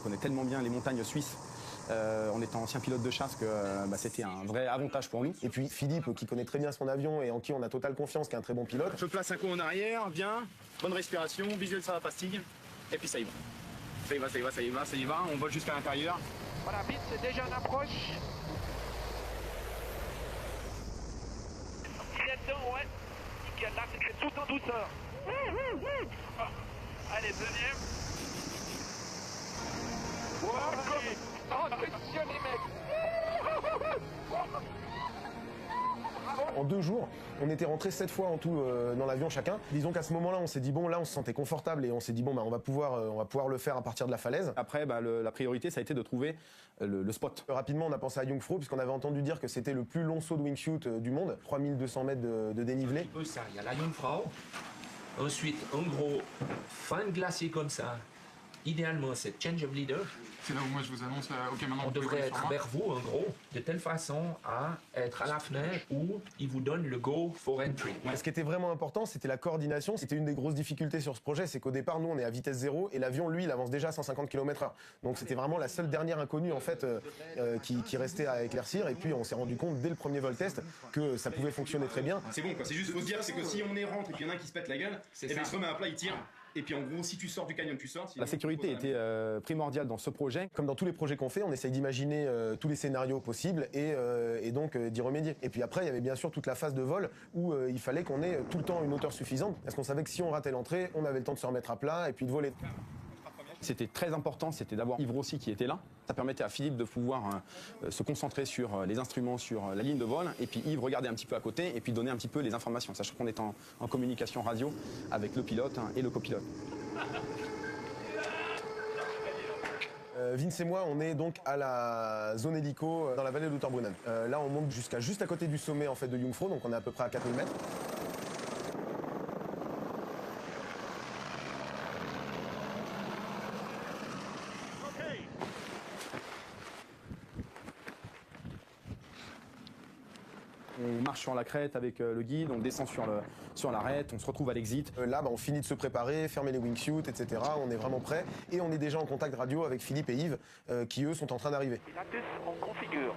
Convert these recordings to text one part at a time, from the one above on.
On connaît tellement bien les montagnes suisses en étant ancien pilote de chasse que c'était un vrai avantage pour nous. Et puis Philippe qui connaît très bien son avion et en qui on a totale confiance, qui est un très bon pilote. Je place un coup en arrière, bien, bonne respiration, visuel sur la pastille, et puis ça y va. Ça y va, ça y va, ça y va, ça y va, on vole jusqu'à l'intérieur. Voilà, vite, c'est déjà en approche. Il est dedans, ouais. Nickel, là, c'est tout en douceur. Allez, deuxième. Oh, attention les mecs. En 2 jours, on était rentrés 7 fois en tout dans l'avion chacun. Disons qu'à ce moment-là, on s'est dit bon, là on se sentait confortable et on s'est dit bon, on va pouvoir le faire à partir de la falaise. Après, la priorité, ça a été de trouver le spot. Rapidement, on a pensé à Jungfrau puisqu'on avait entendu dire que c'était le plus long saut de wingsuit du monde, 3200 mètres de dénivelé. Un petit peu ça, il y a la Jungfrau. Ensuite, en gros, fin de glacier comme ça. Idéalement, c'est change of leader. C'est là où moi je vous annonce, ok, maintenant On vous pouvez devrait voler sur être moi. vers vous, en gros, de telle façon à être à la fenêtre où il vous donne le go for entry. Ce qui était vraiment important, c'était la coordination. C'était une des grosses difficultés sur ce projet, c'est qu'au départ, nous, on est à vitesse 0 et l'avion, lui, il avance déjà à 150 km/h. Donc c'était vraiment la seule dernière inconnue, en fait, qui restait à éclaircir. Et puis on s'est rendu compte, dès le premier vol test, que ça pouvait fonctionner très bien. C'est bon, quoi. C'est juste, faut se dire, c'est que si on est rentre et qu'il y en a un qui se pète la gueule, et bien il se remet à plat, il tire. Et puis en gros, si tu sors du canyon, tu sors. La sécurité était primordiale dans ce projet. Comme dans tous les projets qu'on fait, on essaye d'imaginer tous les scénarios possibles et donc d'y remédier. Et puis après, il y avait bien sûr toute la phase de vol où il fallait qu'on ait tout le temps une hauteur suffisante, parce qu'on savait que si on ratait l'entrée, on avait le temps de se remettre à plat et puis de voler. C'était très important, c'était d'avoir Yves Rossi qui était là. Ça permettait à Philippe de pouvoir se concentrer sur les instruments, sur la ligne de vol, et puis Yves regardait un petit peu à côté et puis donner un petit peu les informations, sachant qu'on est en communication radio avec le pilote et le copilote. Vince et moi, on est donc à la zone hélico dans la vallée d'Oterbrunnen. Là, on monte jusqu'à juste à côté du sommet en fait de Jungfrau, donc on est à peu près à 4000 mètres. On marche sur la crête avec le guide, on descend sur l'arête, on se retrouve à l'exit. Là, on finit de se préparer, fermer les wingsuits, etc. On est vraiment prêt et on est déjà en contact radio avec Philippe et Yves qui, eux, sont en train d'arriver. Pilatus, on configure.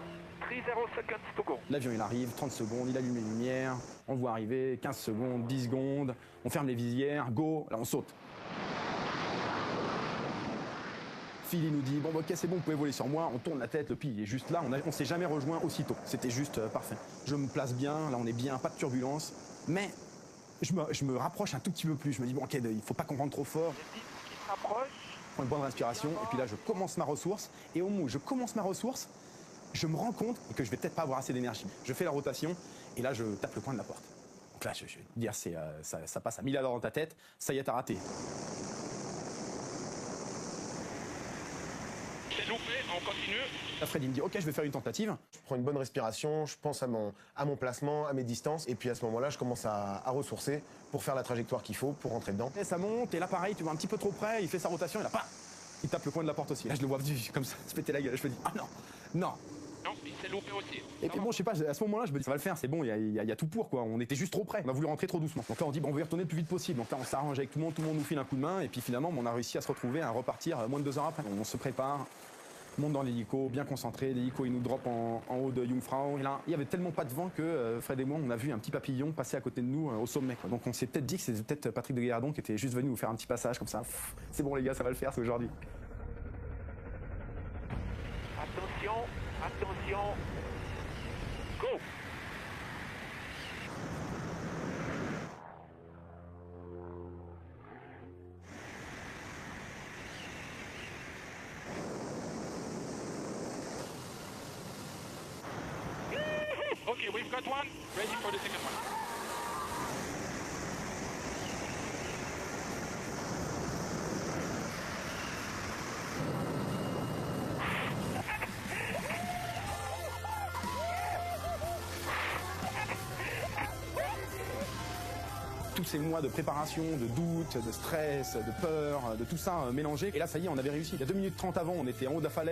30 seconds to go. L'avion il arrive, 30 secondes, il allume les lumières, on le voit arriver, 15 secondes, 10 secondes, on ferme les visières, go, là on saute. Phil il nous dit, bon ok c'est bon, vous pouvez voler sur moi, on tourne la tête, le pied est juste là, on s'est jamais rejoint aussitôt, c'était juste parfait. Je me place bien, là on est bien, pas de turbulence, mais je me rapproche un tout petit peu plus, je me dis bon ok, il faut pas qu'on rentre trop fort. Le 10 qui se rapproche. Je prends une bonne respiration, et puis là je commence ma ressource, et au moment où je commence ma ressource, je me rends compte que je vais peut-être pas avoir assez d'énergie. Je fais la rotation, et là je tape le coin de la porte. Donc là je vais te dire, ça passe à 1000 à l'heure dans ta tête, ça y est t'as raté. C'est loupé, on continue. Là, Fred il me dit ok je vais faire une tentative. Je prends une bonne respiration, je pense à mon placement, à mes distances, et puis à ce moment-là, je commence à ressourcer pour faire la trajectoire qu'il faut pour rentrer dedans. Et ça monte, et là pareil, tu vois un petit peu trop près, il fait sa rotation, et là, il tape le coin de la porte aussi. Là je le vois comme ça, se péter la gueule, je me dis ah non, non. Non, il s'est loupé aussi. Et puis bon, je sais pas, à ce moment-là, je me dis ça va le faire, c'est bon, il y a tout pour quoi. On était juste trop près. On a voulu rentrer trop doucement. Donc là, on dit bon, on veut y retourner le plus vite possible. Donc là, on s'arrange avec tout le monde nous file un coup de main, et puis finalement, on a réussi à se retrouver, à repartir moins de 2 heures après. On se prépare. Monte dans l'hélico, bien concentré, l'hélico il nous drop en haut de Jungfrau. Et là, il y avait tellement pas de vent que Fred et moi, on a vu un petit papillon passer à côté de nous au sommet, quoi. Donc on s'est peut-être dit que c'était peut-être Patrick de Gallardon qui était juste venu nous faire un petit passage comme ça. C'est bon les gars, ça va le faire, c'est aujourd'hui. Attention, attention. Go. Okay, we've got one. Ready for the second one. Tous ces mois de préparation, de doute, de stress, de peur, de tout ça mélangé. Et là, ça y est, on avait réussi. Il y a 2 minutes 30 avant, on était en haut de la falaise.